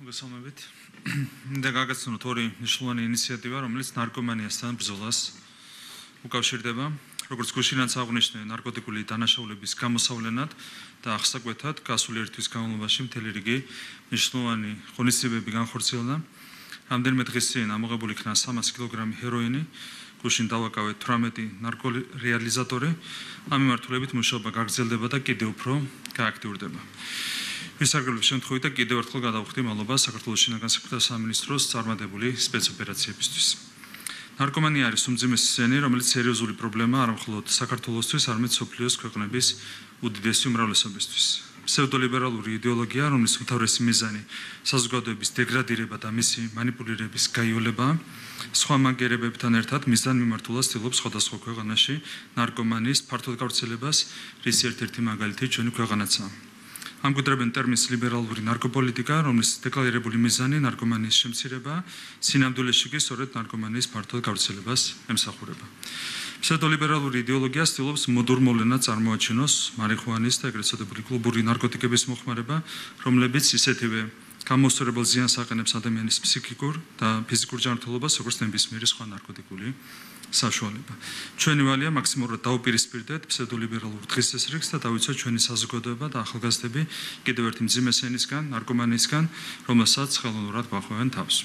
მოგესალმებით. მინდა გაგაცნოთ ორი მნიშვნელოვანი ინიციატივა, რომელიც ნარკომანიასთან ბრძოლას უკავშირდება. როგორც გუშინაც აღნიშნე, ნარკოტიკული დანაშაულების გამოსავლენად და აღსაკვეთად გასული ერთ თვის განმავლობაში მთელი რიგი მნიშვნელოვანი ღონისძიებები განხორციელდა. რამდენიმე დღის წინ ამოღებული იქნა 300 კილოგრამი ჰეროინი, გუშინ დავაკავეთ 18 ნარკორეალიზატორი. ამ მიმართულებით მუშაობა გაგრძელდება და კიდევ უფრო გააქტიურდება. მისაგრების შემთხვევით და კიდევ ერთხელ გადავხდი მადლობა საქართველოს შინაგან საქმეთა სამინისტროს წარმატებული სპეცოპერაციებისთვის. ნარკომანია არის უმძიმესი სენი, რომელიც სერიოზული პრობლემაა არა მხოლოდ საქართველოსთვის, არამედ მსოფლიოს ქვეყნების უდიდესი უმრავლესობისთვის. ფსევდოლიბერალური იდეოლოგია, რომლის უმთავრესი მიზანი საზოგადოების დეგრადირება და მისი მანიპულირების გაიოლებაა, სხვა მაგერებებთან ერთად მისდან მიმართულას ცდილობს სხვადასხვა ქვეყანაში ნარკომანიის ფართოდ გავრცელებას, რის ერთ-ერთი მაგალითი ჩვენი ქვეყანაცაა. ამგვიდრებენ ტერმინს ლიბერალური ნარკოპოლიტიკა, რომლის დეკლარირებული მიზანი ნარკომანიის შემცირებაა, სინამდვილეში კი სწორედ ნარკომანიის ფართოდ გავრცელებას ემსახურება. ფსევდოლიბერალური იდეოლოგია ცდილობს მოდურ მოვლენად წარმოაჩინოს მარიხუანის და ეგრეთ წოდებული კლუბური ნარკოტიკების მოხმარება, რომლებიც ისეთივე გამოსწორებელ ზიანს აყენებს ადამიანის ფსიქიკურ და ფიზიკურ ჯანმრთელობას, როგორც ნებისმიერი სხვა ნარკოტიკული საშუალება. ჩვენი ვალია მაქსიმალურად დაუპირისპირდეთ ფსევდოლიბერალურ დღესასრიგს და დავიცვათ ჩვენი საზოგადოება და ახალგაზრდები კიდევ ერთი მძიმე სენისგან, ნარკომანიისგან, რომელსაც ხელოვნურად გვახვევენ თავს.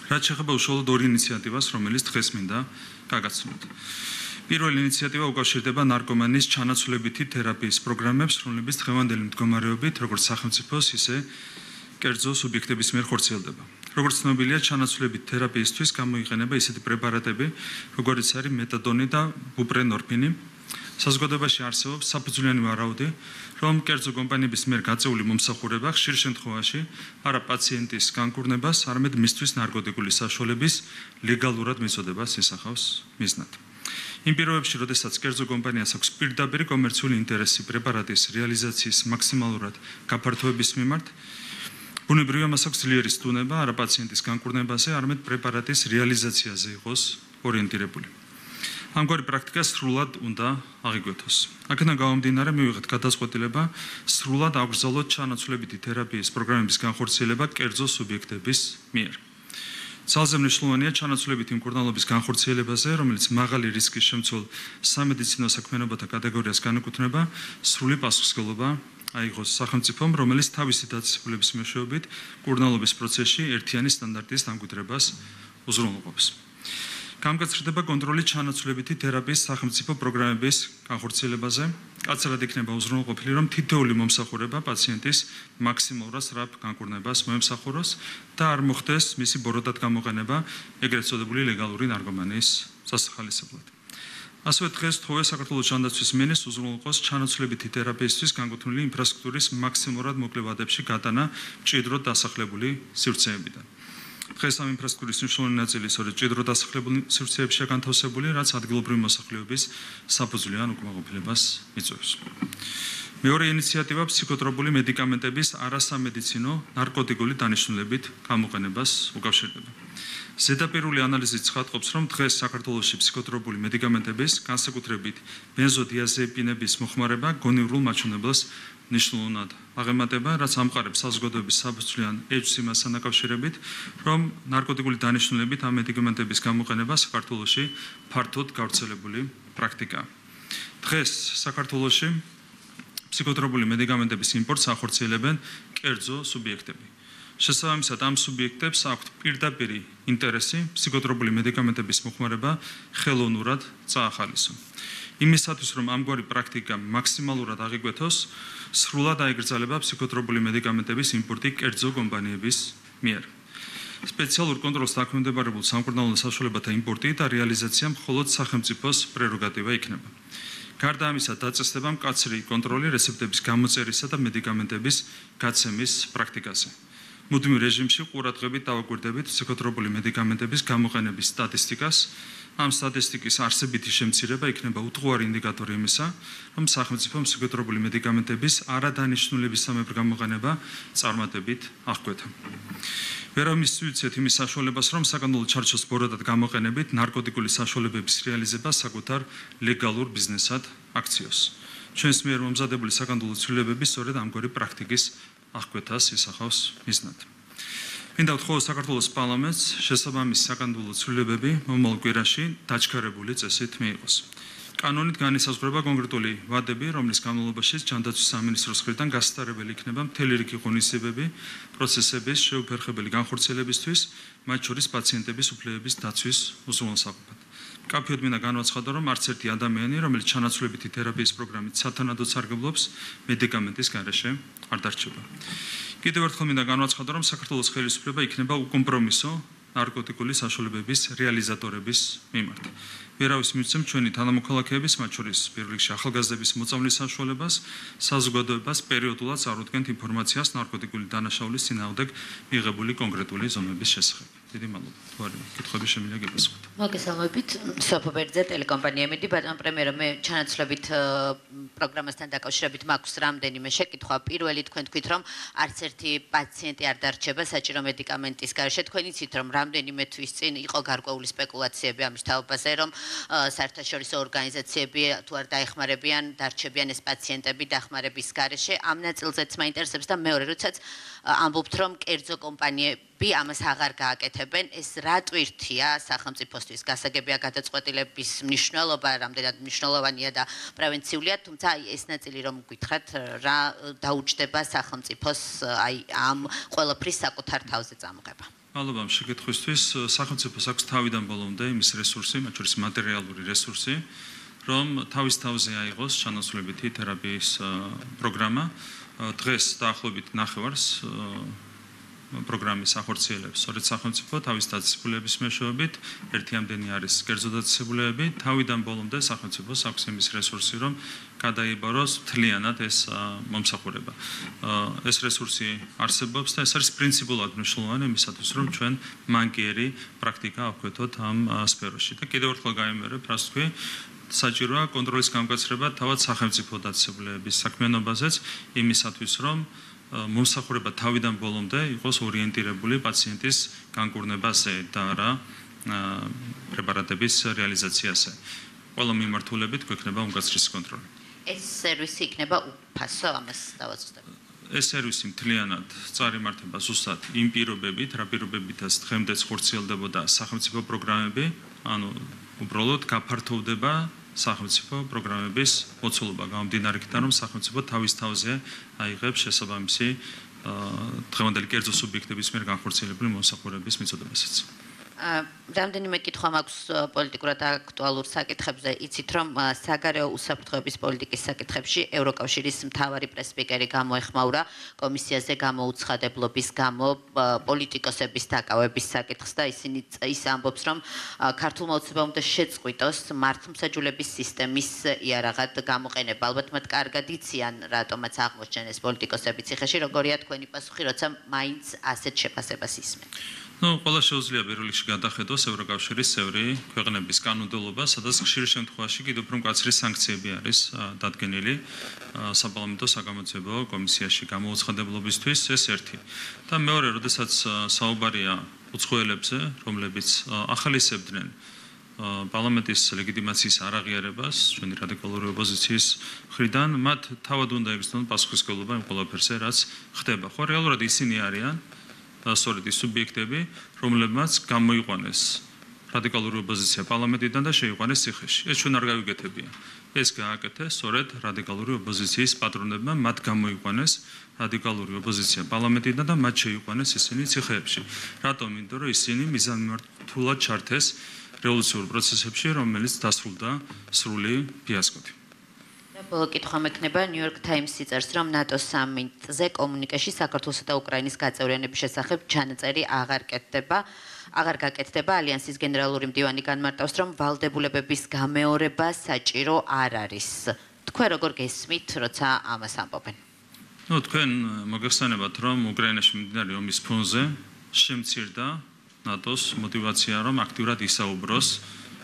რაც შეეხება უშუალოდ ორი ინიციატივას, რომელიც დღეს მინდა გაგაცნოთ. პირველი ინიციატივა უკავშირდება ნარკომანიის ჩანაცვლებითი თერაპიის პროგრამებს, რომლებიც დღევანდელი მდგომარეობით, როგორც სახელმწიფოს, ისე კერძო სუბიექტების მიერ ხორციელდება. როგორც ცნობილია, ჩანაცვლებით თერაპიისთვის გამოიყენება ისეთი პრეპარატები, როგორიც არის მეტადონი და ბუპრენორფინი. საზოგადოებაში არსებობს საფუძვლიანი ვარაუდი, რომ კერძო კომპანიების მიერ გაწეული მომსახურება ხშირ შემთხვევაში არა პაციენტის განკურნებას, არამედ მისთვის ნარკოტიკული საშუალების ლეგალურად მიწოდებას ისახავს მიზნად. იმ პირობებში, როდესაც კერძო კომპანიას აქვს პირდაპირი კომერციული ინტერესი პრეპარატის რეალიზაციის მაქსიმალურად გაფართოების მიმართ, ბუნებრივია მას აქვს ძლიერი სტუნება არა პაციენტის განკურნებაზე, არამედ პრეპარატის რეალიზაციაზე იყოს ორიენტირებული. ამგვარი პრაქტიკა სრულად უნდა აღიკვეთოს. აქედან გამომდინარე, მივიღეთ გადაწყვეტილება სრულად აგრძელოთ ჩანაცვლებითი თერაპიის პროგრამების განხორციელება კერძო სუბიექტების მიერ. ძალზე მნიშვნელოვანია ჩანაცვლებითი მკურნალობის განხორციელებაზე, რომელიც მაღალი რისკის შემცველ სამედიცინო საქმიანობათა კატეგორიას განეკუთვნება, სრული პასუხისმგებლობა აიღოს სახელმწიფომ, რომელიც თავისი დაწესებულების მეშვეობით მკურნალობის პროცესში ერთიანი სტანდარტის დამკვიდრებას უზრუნველყოფს. გამგაცრდება კონტროლი ჩანაცვლებითი თერაპიის სახელმწიფო პროგრამების განხორციელებაზე. კაცრად იქნება უზრუნველყოფილი, რომ თითოეული მომსახურება პაციენტის მაქსიმალურად სწრაფ განკურნებას მოემსახუროს და არ მოხდეს მისი ბოროტად გამოყენება ეგრეთ წოდებული ლეგალური ნარკომანიის სასახალისებლად. ასევე დღეს თხოვე საქართველოს ჯანდაცვის მინისტრს უზრუნველყოს ჩანაცვლებითი თერაპიისთვის განკუთვნილი ინფრასტრუქტურის მაქსიმალურად მოკლე ვადებში გატანა მჭიდროდ დასახლებული სივრცეებიდან. დღეს ამ ინფრასტრუქტურის მნიშვნელოვანი ნაწილი სწორედ მჭიდროდ დასახლებული სივრცეებშია განთავსებული, რაც ადგილობრივი მოსახლეობის საფუძვლიან უკმაყოფილებას მიწვევს. მეორე ინიციატივა ფსიქოტროპული მედიკამენტების არასამედიცინო ნარკოტიკული დანიშნულებით გამოყენებას უკავშირდება. ზედაპირული ანალიზი ცხადყოფს, რომ დღეს საქართველოში ფსიქოტროპული მედიკამენტების, განსაკუთრებით ბენზოდიაზეპინების მოხმარება გონივრულ მაჩვენებელს მნიშვნელოვნად აღემატება, რაც ამყარებს საზოგადოების საფუძვლიან ეჭვს იმასთან დაკავშირებით, რომ ნარკოტიკული დანიშნულებით ამ მედიკამენტების გამოყენება საქართველოში ფართოდ გავრცელებული პრაქტიკაა. დღეს საქართველოში ფსიქოტროპული მედიკამენტების იმპორტს ახორციელებენ კერძო სუბიექტები. შესაბამისად, ამ სუბიექტებს აქვთ პირდაპირი ინტერესი ფსიქოტროპული მედიკამენტების მოხმარება ხელოვნურად წაახალისონ. იმისათვის, რომ ამგვარი პრაქტიკა მაქსიმალურად აღიკვეთოს, სრულად აიგრძელება ფსიქოტროპული მედიკამენტების იმპორტი კერძო კომპანიების მიერ. სპეციალურ კონტროლს დაქვემდებარებულ სამკურნალო საშუალებათა იმპორტი და რეალიზაცია მხოლოდ სახელმწიფოს პრეროგატივა იქნება. გარდა ამისა, დაწესდება მკაცრი კონტროლი რეცეპტების გამოწერისა და მედიკამენტების გაცემის პრაქტიკაზე. მუდმივ რეჟიმში ყურადღებით დავაკვირდებით ფსიქოტროპული მედიკამენტების გამოყენების სტატისტიკას. ამ სტატისტიკის არსებითი შემცირება იქნება უთხოვარი ინდიკატორი იმისა, რომ სახელმწიფო ფსიქოტროპული მედიკამენტების არადანიშნულებისამებრ გამოყენება წარმატებით აღკვეთა. ვერავინ მისცეთ იმის საშუალებას, რომ საკანონმდებლო ჩარჩოს ბოროტად გამოყენებით ნარკოტიკული საშუალებების რეალიზება საკუთარ ლეგალურ ბიზნესად აქციოს. ჩვენს მიერ მომზადებული საკანონმდებლო ცვლილებები სწორედ ამგვარი პრაქტიკის აღკვეთას ისახავს მიზნად. მინდა ვთქვა საქართველოს პარლამენტს შესაბამისი საკანონმდებლო ცვლილებები მომავალ კვირაში დაჩქარებული წესით მიიღოს. კანონით განისაზღვრება კონკრეტული ვადები, რომლის განმავლობაში ჯანდაცვის სამინისტროს მხრიდან გასატარებელი იქნება მთელი რიგი ღონისძიებები, პროცესების შეუფერხებელი განხორციელებისთვის, მათ შორის პაციენტების უფლებების დაცვის უზრუნველსაყოფად. კაფეოდ მინდა განვაცხადო, რომ არც ერთი ადამიანი, რომელიც ჩანაცვლებითი თერაპიის პროგრამით სათანადოდ სარგებლობს, მედიკამენტის გარეშე არ დარჩება. კიდევ ერთხელ მინდა განვაცხადო, რომ საქართველოს ხელისუფლება იქნება უკომპრომისო ნარკოტიკული საშუალებების რეალიზატორების მიმართ. ვერავის მივცემ ჩვენი თანამოქალაქეების, მათ შორის პირველ რიგში ახალგაზრდების მოწამვლის საშუალებას, საზოგადოებას პერიოდულად წარუდგენთ ინფორმაციას ნარკოტიკული დანაშაულის წინააღმდეგ მიღებული კონკრეტული ზომების შესახებ. დიდი მადლობა. თუ არის კითხვები შემიძლია გეპასუხოთ. მოგესალმებით. სოფო ბერძე, ტელეკომპანია მედი, ბატონ პრემიერო, მე ჩანაცვლებით პროგრამასთან დაკავშირებით მაქვს რამდენიმე შეკითხვა. პირველი თქვენ თქვით, რომ არც ერთი პაციენტი არ დარჩება საჭირო მედიკამენტის გარეშე. თქვენ იცით, რომ რამდენიმე თვის წინ იყო გარკვეული სპეკულაციები ამის თაობაზე, რომ საერთაშორისო ორგანიზაციები თუ არ დაეხმარებიან, დარჩებიან ეს პაციენტები დახმარების გარეშე. ამ ნაწილზეც მაინტერესებს და მეორე, როდესაც ამბობთ, რომ კერძო კომპანიები ამას აღარ გააკეთებენ, ეს რა ტვირთია სახელმწიფოსთვის? გასაგებია გადაწყვეტილების მნიშვნელობა, რამდენად მნიშვნელოვანია და პრევენციულია, თუმცა ეს ნაწილი რომ გითხრათ, რა დაუჯდება სახელმწიფოს ამ ყველაფრის საკუთარ თავზე წამოღება? მადლობა შეკითხვისთვის. სახელმწიფოს აქვს თავიდან ბოლომდე იმის რესურსი, მათ შორის მატერიალური რესურსი, რომ თავის თავზე აიღოს ჩანაცვლებითი თერაპიის პროგრამა. დღეს დაახლოებით ნახევარს პროგრამის ახორციელებს სწორედ სახელმწიფო თავის დაწესებულების მეშვეობით, ერთიამდენი არის კერძო დაწესებულება. თავიდან ბოლომდე სახელმწიფოს აქვს იმის რესურსი, რომ გადაიბაროს მთლიანად ეს მომსახურება. ეს რესურსი არსებობს და ეს არის პრინციპულად მნიშვნელოვანი იმისათვის, რომ ჩვენ მანკიერი პრაქტიკა ავკვეთოთ ამ სფეროში. და კიდევ ერთხელ გაიმეორებ, რას თქვი, საჭიროა კონტროლის გამკაცრება თავად სახელმწიფო დაწესებულებების საქმიანობაზეც, იმისათვის, რომ მომსახურება თავიდან ბოლომდე იყოს ორიენტირებული პაციენტის განკურნებაზე და არა პრეპარატების რეალიზაციაზე. ყველა მიმართულებით გვექნება უმკაცრესი კონტროლი. ეს სერვისი იქნება უფასო, ამას დავაცხადებ. ეს სერვისი მთლიანად წარიმართება ზუსტად იმ პირობებით, რა პირობებითაც დღემდეც ხორციელდებოდა სახელმწიფო პროგრამები, ანუ უბრალოდ გაფართოვდება სახელმწიფო პროგრამების მოცულობა გამომდინარე იქიდან, რომ სახელმწიფო თავის თავზე აიღებს შესაბამისი დღევანდელი კერძო სუბიექტების მიერ განხორციელებული მომსახურების მიწოდებასაც. რამდენიმე კითხვა მაქვს პოლიტიკურად აქტუალურ საკითხებზე. იცით, რომ საგარეო უსაფრთხოების პოლიტიკის საკითხებში ევროკავშირის მთავარი პრესპიკერი გამოეხმაურა კომისიაზე გამოუცხადებლობის გამო პოლიტიკოსების დაკავების საკითხს და ის ამბობს, რომ ქართულმა ოცნებამ უნდა შეწყვიტოს მართლმსაჯულების სისტემის იარაღად გამოყენება. ალბათ მათ კარგად იციან, რატომაც აღმოჩნდნენ ეს პოლიტიკოსები ციხეში, როგორია თქვენი პასუხი, როცა მაინც ასეთ შეფასებას ისმენ? ყველა შეუძლია პირველ რიგში გადახედოს ევროკავშირის წევრი ქვეყნების კანონმდებლობა, სადაც ხშირ შემთხვევაში კიდევ უფრო მკაცრი სანქციები არის დადგენილი საპარლამენტო საგამოძიებო კომისიაში გამოუცხადებლობისთვის, ეს ერთი. და მეორე, როდესაც საუბარია უცხოელებზე, რომლებიც ახალისებდნენ პარლამენტის ლეგიტიმაციის არაღიარებას, ჩვენი რადიკალური ოპოზიციის მხრიდან, მათ თავად უნდა იგრძნონ პასუხისმგებლობა იმ ყველაფერზე, რაც ხდება. ხო, რეალურად ისინი არიან სწორედ ის სუბიექტები, რომლებმაც გამოიყვანეს რადიკალური ოპოზიცია პარლამენტიდან და შეიყვანეს ციხეში. ეს ჩვენ არ გავიგეთებია. ეს გააკეთეს სწორედ რადიკალური ოპოზიციის პატრონებმა, მათ გამოიყვანეს რადიკალური ოპოზიცია პარლამენტიდან და მათ შეიყვანეს ისინი ციხეებში. რატომ? იმიტომ რომ ისინი მიზანმიმართულად ჩართეს რევოლუციურ პროცესებში, რომელიც დასრულდა სრული ფიასკოთი. ბოლო კითხვა მექნება, New York Times წერს, რომ NATO-ს სამიტზე კომუნიკეში საქართველოსა და უკრაინის გაწევრიანების შესახებ ჩანაწერი აღარ გაკეთდება. ალიანსის გენერალური მდივანი განმარტავს, რომ ვალდებულებების გამეორება საჭირო არ არის. თქვენ როგორ გესმით, როცა ამას ამბობენ? თქვენ მოგეხსენებათ, რომ უკრაინაში მიმდინარე ომის ფონზე შემცირდა NATO-ს мотивация, რომ აქტიურად ისაუბროს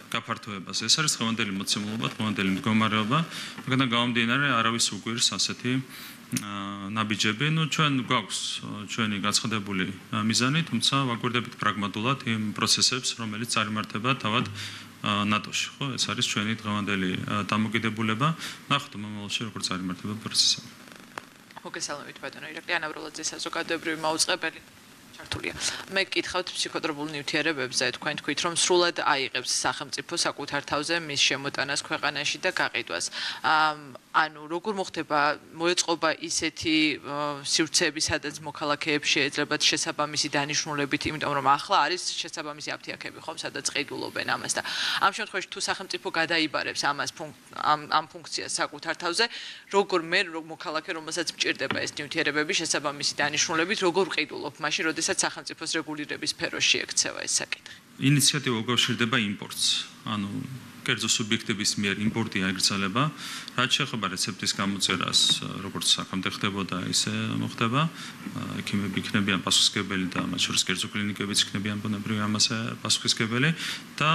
გაფართოებას. ეს არის დღევანდელი მოცემულობა, დღევანდელი მდგომარეობა, მაგალითად გამომდინარე არავის უკვირს ასეთი ნაბიჯები. ჩვენ გვაქვს ჩვენი გაცხადებული მიზანი, თუმცა ვაკვირდებით პრაგმატულად იმ პროცესებს, რომელიც წარიმართება თავად NATO-ში. ხო, ეს არის ჩვენი დღევანდელი დამოკიდებულება. ნახოთ მომავალში როგორ წარიმართება პროცესები. მოგესალმებით ბატონო ირაკლი ანაბროლაძე, საზოგადოებრივი მაუწყებელი. ჩართულია. მე გკითხავთ ფსიქოტროპულ ნივთიერებებზე, თქვენ თქვით, რომ სრულად აიღებს სახელმწიფო საკუთარ თავზე მის შემოტანას ქვეყანაში და გაყიდვას. ანუ როგორ მოხდება მოეწყობა ისეთი სივრცეები, სადაც მოქალაქეებს შეეძლებათ შესაბამისი დანიშნულებით, იმიტომ რომ ახლა არის შესაბამისი აფთიაქები, ხომ, სადაც ყიდულობენ ამას და ამ შემთხვევაში თუ სახელმწიფო გადაიბარებს ამას ამ ფუნქციას საკუთარ თავზე, როგორ მე მოქალაქე, რომელსაც მჭირდება ეს ნივთიერებები შესაბამისი დანიშნულებით, როგორ ყიდულობ მაშინ, როდესაც სახელმწიფოს რეგულირების სფეროში ექცევა ეს საკითხი. ინიციატივა უკავშირდება იმპორტს. ანუ კერძო სუბიექტების მიერ იმპორტი აიგრძელება, რაც შეეხება რეცეპტის გამოწერას, როგორც აქამდე ხდებოდა, ისე მოხდება. ექიმები იქნებიან პასუხისმგებელი და მათ შორის კერძო კლინიკებიც იქნებიან ბუნებრივი ამასე პასუხისმგებელი და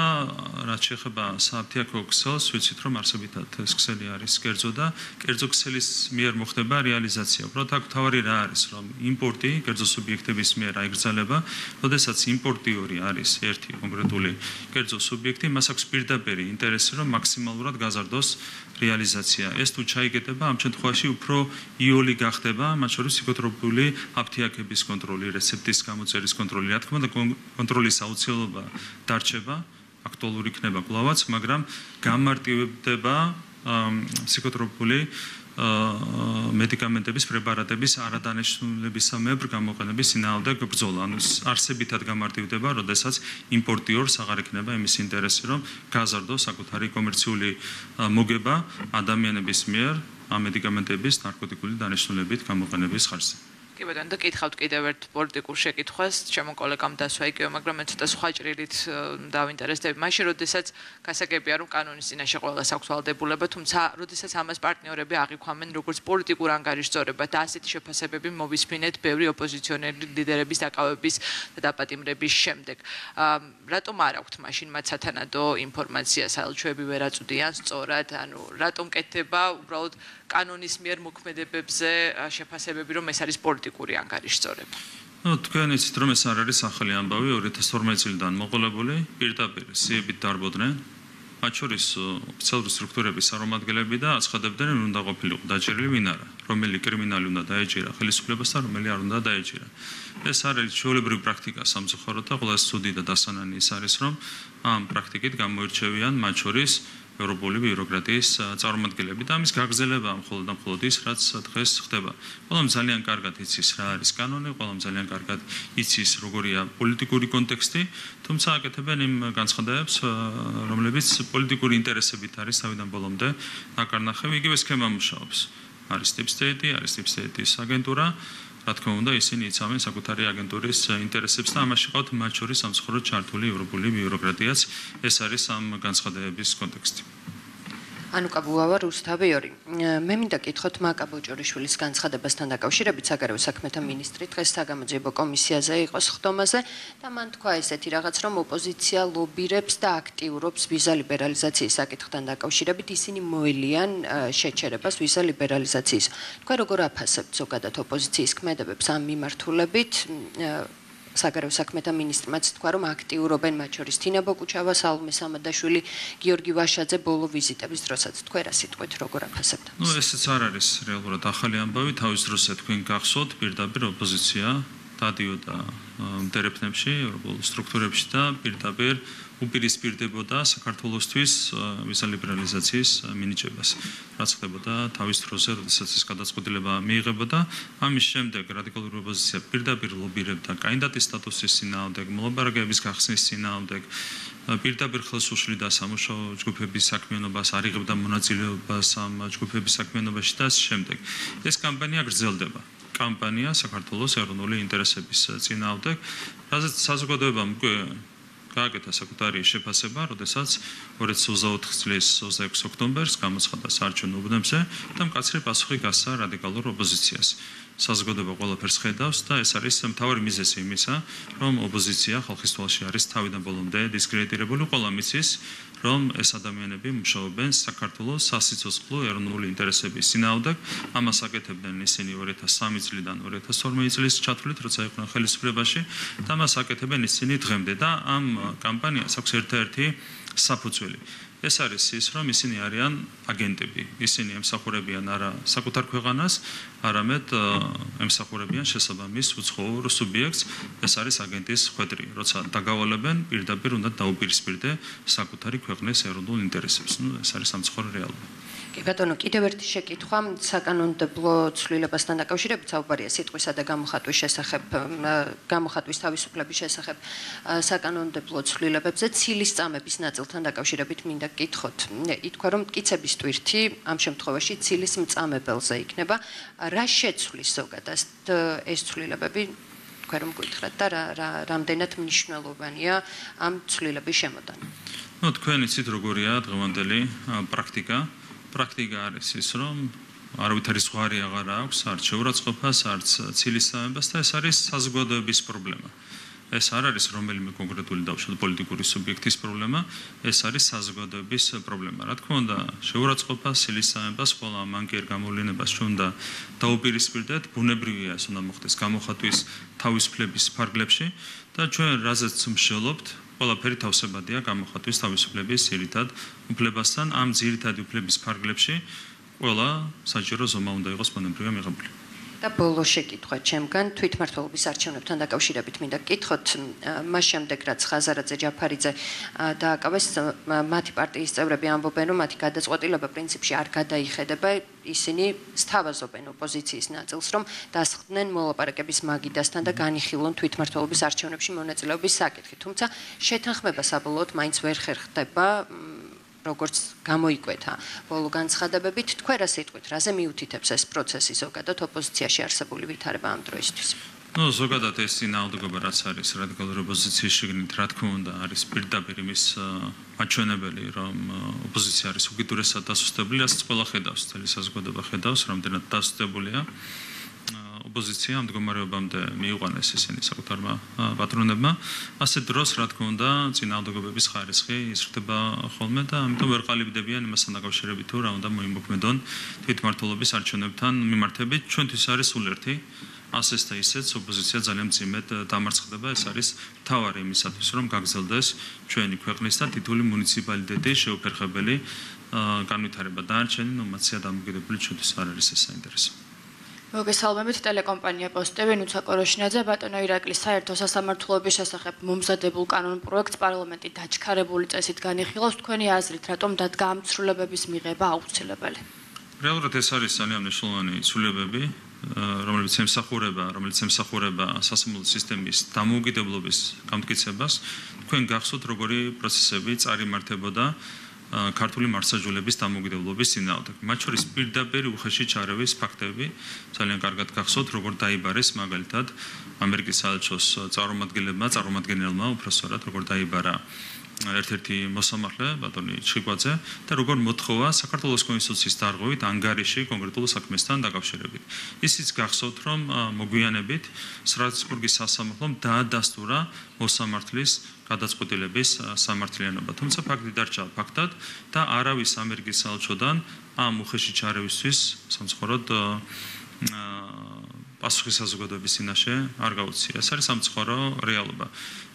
რაც შეეხება სააფთიაქო ქსელს, ვიცით რომ არსებითად ეს ქსელი არის კერძო და კერძო ქსელის მიერ მოხდება რეალიზაცია. უბრალოდ აქ თავარი რა არის, რომ იმპორტი კერძო სუბიექტების მიერ აიგრძელება, როდესაც იმპორტიორი არის ერთი კონკრეტული კერძო სუბიექტი, მას აქვს პირდაპირი ინტერესი რომ მაქსიმალურად გაზარდოს რეალიზაცია. ეს თუ ჩაიგდება, ამ შემთხვევაში უფრო იოლი გახდება, მათ შორის ფსიქოტროპული აფთიაქების კონტროლი, რეცეპტის გამოწერის კონტროლი, რა თქმა უნდა, კონტროლის აუცილებლობა დარჩება, აქტუალური იქნება კვლავაც, მაგრამ გამარტივდება ფსიქოტროპული მედიკამენტების პრეპარატების არადანიშნულებისამებრ გამოყენების წინააღმდეგ ბრძოლა. ანუ არსებითად გამარტივდება, როდესაც იმპორტიორს აღარ ექნება იმის ინტერესი, რომ გაზარდოს საკუთარი კომერციული მოგება ადამიანების მიერ ამ მედიკამენტების ნარკოტიკული დანიშნულებით გამოყენების ხარჯზე. კი ბატონო, და კითხავთ კიდევ ერთ პოლიტიკურ შეკითხვას, ჩემო კოლეგამ დასვა იგივე, მაგრამ მე ცოტა სხვა ჭრილით დავინტერესდები. მაშინ, როდესაც გასაგებია, რომ კანონის წინაშე ყველას აქვს ვალდებულება, თუმცა, როდესაც ამას პარტნიორები აღიქვამენ, როგორც პოლიტიკურ ანგარიშზორება და ასეთი შეფასებები მოვისმინეთ ბევრი ოპოზიციონერი ლიდერების დაკავების და დაპატიმრების შემდეგ. რატომ არ აქვთ მაშინ მათ სათანადო ინფორმაცია, საელჩოები ვერ აწვდიან სწორად, ანუ რატომ კეთდება უბრალოდ კანონის მიერ მოქმედებებზე შეფასებები, რომ ეს არის პოლიტიკური ანგარიშზორება. თქვენ იცით, რომ ეს არ არის ახალი ამბავი, 2012 წლიდან მოყოლებული, პირდაპირ სიებით დარბოდნენ, მათ შორის ოფიციალური სტრუქტურების წარმომადგენლები და აცხადებდნენ, რომ უნდა ყოფილიყო დაჭერილი ვინ არა, რომელი კრიმინალი უნდა დაეჭირა ხელისუფლებას და რომელი არ უნდა დაეჭირა. ეს არის ჩვეულებრივი პრაქტიკა სამწუხაროდ და ყველა სუდი და დასანანი ის არის, რომ ამ პრაქტიკით გამოირჩევიან მათ შორის ევროპული ბიუროკრატიის წარმომადგენლები და ამის გაგრძელება მხოლოდ და მხოლოდ ის, რაც დღეს ხდება. ყველამ ძალიან კარგად იცის რა არის კანონი, ყველამ ძალიან კარგად იცის როგორია პოლიტიკური კონტექსტი, თუმცა აკეთებენ იმ განცხადებებს, რომლებიც პოლიტიკური ინტერესებით არის თავიდან ბოლომდე ნაკარნახევი, იგივე სქემა მუშაობს. არის Deep State, არის Deep State-ის აგენტურა, რა თქმა უნდა, ისინი იცავენ საკუთარი აგენტურის ინტერესებს და ამაში ყავთ მათ შორის სამწუხაროდ ჩართული ევროპული ბიუროკრატიაც. ეს არის ამ განცხადებების კონტექსტი. ანუკა ბუავა, რუსთავი 2. მე მინდა კითხოთ მაკა ბოჭორიშვილის განცხადებასთან დაკავშირებით საგარეო საქმეთა მინისტრი დღეს საგამოძიებო კომისიაზე იყო სხდომაზე და მან თქვა ესეთი რაღაც, რომ ოპოზიცია ლობირებს და აქტიურობს ვიზა ლიბერალიზაციის საკითხთან დაკავშირებით, ისინი მოელიან შეჩერებას ვიზა ლიბერალიზაციის. თქვენ როგორ აფასებთ ზოგადად ოპოზიციის ქმედებებს ამ მიმართულებით? საგარეო საქმეთა მინისტრმაც თქვა, რომ აქტიურობენ მათ შორის თინა ბოკუჩავა, სალომე სამადაშვილი, გიორგი ვაშაძე ბოლო ვიზიტების დროსაც. თქვენ რა სიტყვით როგორ აფასებთ? ესეც არ არის რეალურად ახალი ამბავი, თავის დროზე თქვენ გახსოვთ, პირდაპირ ოპოზიცია დადიოდა მტერებნებში, ევროპულ სტრუქტურებში და პირდაპირ უპირისპირდებოდა საქართველოსთვის ვიზა ლიბერალიზაციის მინიჭებას. რაც ხდებოდა თავის დროზე, როდესაც ეს გადაწყვეტილება მიიღებოდა, ამის შემდეგ რადიკალური ოპოზიცია პირდაპირ ლობირებდა კანდიდატის სტატუსის წინააღმდეგ, მოლაპარაკებების გახსნის წინააღმდეგ, პირდაპირ ხელს უშლიდა სამუშაო ჯგუფების საქმიანობას, არიღებდა მონაწილეობას ამ ჯგუფების საქმიანობაში და ამ შემდეგ. ეს კამპანია გრძელდება. კამპანია საქართველოს ეროვნული ინტერესების წინააღმდეგ, რაზეც საზოგადოებამ უკვე გააკეთა საკუთარი შეფასება, როდესაც 2024 წლის 26 ოქტომბერს გამოცხადდა საარჩევნო უბნებზე და მკაცრი პასუხი გასცა რადიკალურ ოპოზიციას. საზოგადოება ყველაფერს ხედავს და ეს არის მთავარი მიზეზი იმისა, რომ ოპოზიცია ხალხის თვალში არის თავიდან ბოლომდე დისკრედიტირებული, ყველამ იცის, რომ ეს ადამიანები მუშაობენ საქართველოს სასიცოცხლო ეროვნული ინტერესების წინააღმდეგ. ამას აკეთებდნენ ისინი 2003 წლიდან 2012 წლის ჩათვლით, როცა იყვნენ ხელისუფლებაში და ამას აკეთებენ ისინი დღემდე და ამ კამპანიას აქვს ერთ-ერთი საფუძველი. ეს არის ის, რომ ისინი არიან აგენტები. ისინი ემსახურებიან არა საკუთარ ქვეყანას, არამედ ემსახურებიან შესაბამის უცხოურ სუბიექტს. ეს არის აგენტის ხვედრი. როცა დაგავალებენ, პირდაპირ უნდა დაუპირისპირდე საკუთარი ქვეყნის ეროვნულ ინტერესებს. ეს არის სამწუხარო რეალობა. კი ბატონო, კიდევ ერთი შეკითხვა საკანონმდებლო ცვლილებასთან დაკავშირებით საუბარია სიტყვისა და გამოხატვის შესახებ, გამოხატვის თავისუფლების შესახებ საკანონმდებლო ცვლილებებზე ცილის წამების ნაწილთან დაკავშირებით მინდა გკითხოთ. ითქვა, რომ მტკიცების ტვირთი ამ შემთხვევაში ცილის მწამებელზე იქნება. რა შეცვლის ზოგადად ეს ცვლილებები? თქვენ რომ გითხრათ და რამდენად მნიშვნელოვანია ამ ცვლილების შემოტანა? თქვენ იცით როგორია დღევანდელი პრაქტიკა. პრაქტიკა არის ის, რომ არავითარი ზღვარი აღარ აქვს, არც შეურაცხყოფას, არც ცილის წამებას და ეს არის საზოგადოების პრობლემა. ეს არ არის რომელიმე კონკრეტული დავუშვათ პოლიტიკური სუბიექტის პრობლემა, ეს არის საზოგადოების პრობლემა. რა თქმა უნდა, შეურაცხყოფას, ცილის წამებას, ყველა მანკიერ გამოვლენებას ჩვენ უნდა დაუპირისპირდეთ, ბუნებრივია ეს უნდა მოხდეს გამოხატვის თავისუფლების ფარგლებში და ჩვენ რაზეც მსჯელობთ, ყველაფერი თავსებადია გამოხატვის თავისუფლების ძირითად უფლებასთან. ამ ძირითადი უფლების ფარგლებში ყველა საჯარო ზომა უნდა იყოს ბუნებრივია მიღებული. და ბოლო შეკითხვა ჩემგან თვითმმართველობის არჩევნებთან დაკავშირებით მინდა გკითხოთ, მას შემდეგ რაც ხაზარაძე ჯაფარიძე დააკავეს, მათი პარტიის წევრები ამბობენ, რომ მათი გადაწყვეტილება პრინციპში არ გადაიხედება, ისინი სთავაზობენ ოპოზიციის ნაწილს, რომ დასხდნენ მოლაპარაკების მაგიდასთან და განიხილონ თვითმმართველობის არჩევნებში მონაწილეობის საკითხი. თუმცა შეთანხმება საბოლოოდ მაინც ვერ ხერხდება, როგორც გამოიკვეთა ბოლო განცხადებებით. თქვენ რა სიტყვით, რაზე მიუთითებს ეს პროცესი ზოგადად ოპოზიციაში არსებული ვითარება ამ დროისთვის? ზოგადად ეს წინააღმდეგობა რაც არის რადიკალური ოპოზიციის შიგნით, რა თქმა უნდა, არის პირდაპირ იმის მაჩვენებელი, რომ ოპოზიცია არის უკიდურესად დასუსტებული, ასაც ყველა ხედავს, მთელი საზოგადოება ხედავს, რამდენად დასუსტებულია. ოპოზიცია ამ მდგომარეობამდე მიიყვანეს ისინი საკუთარმა პატრონებმა. ასე დროს, რა თქმა უნდა, წინააღმდეგობების ხარისხი იზრდება ხოლმე და ამიტომ ვერ ყალიბდებიან იმასთან დაკავშირებით, თუ რა უნდა მოიმოქმედონ თვითმმართველობის არჩევნებთან მიმართებით. ჩვენთვის არის სულ ერთი, ასეც და ისეც ოპოზიცია ძალიან მძიმედ დამარცხდება. ეს არის მთავარი იმისათვის, რომ გაგრძელდეს ჩვენი ქვეყნის და თითოეული მუნიციპალიტეტის შეუფერხებელი განვითარება. დანარჩენი ნორმაცია დამოკიდებული ჩვენთვის არ არის ეს საინტერესო. მოგესალმებით, ტელეკომპანია პოსტები, ნუცა კოროშინაძე, ბატონო ირაკლის საერთო სასამართლოების შესახებ მომზადებულ კანონ პროექტს პარლამენტი დაჩქარებული წესით განიხილავს. თქვენი აზრით, რატომ დადგა ამ ცვლილებების მიღება აუცილებელი? რეალურად ეს არის ძალიან მნიშვნელოვანი ცვლილებები, რომელიც ემსახურება სასამართლო სისტემის დამოუკიდებლობის გამტკიცებას. თქვენ გახსოვთ, როგორი პროცესები წარიმართებოდა ქართული მართლმსაჯულების დამოუკიდებლობის წინააღმდეგ. მათ შორის პირდაპირ უხეში ჩარევის ფაქტები ძალიან კარგად გახსოვთ, როგორ დაიბარეს მაგალითად ამერიკის საელჩოს წარმომადგენელმა, უბრალოდ როგორ დაიბარა ერთ-ერთი მოსამართლე ბატონი ჩხიკვაძე და როგორ მოთხოვა საქართველოს კონსტიტუციის დარღვევით ანგარიში კონკრეტულ საქმესთან დაკავშირებით. ისიც გახსოვთ, რომ მოგვიანებით სტრასბურგის სასამართლომ დაადასტურა მოსამართლის გადაწყვეტილების სამართლიანობა. თუმცა ფაქტი დარჩა ფაქტად და არავის ამერიკის საელჩოდან ამ უხეში ჩარევისთვის სამწუხაროდ პასუხი საზოგადოების წინაშე არ გაუწია. ეს არის სამწუხარო რეალობა.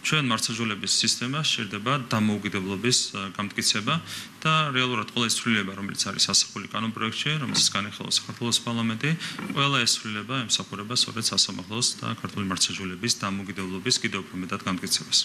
ჩვენ მართლმსაჯულების სისტემას სჭირდება დამოუკიდებლობის გამტკიცება და რეალურად ყველა ეს ცვლილება, რომელიც არის ასახული კანონ პროექტში, რომელსაც განიხილავს საქართველოს პარლამენტი, ყველა ეს ცვლილება ემსახურება სწორედ სასამართლოს და ქართული მართლმსაჯულების დამოუკიდებლობის კიდევ უფრო მეტად გამტკიცებას.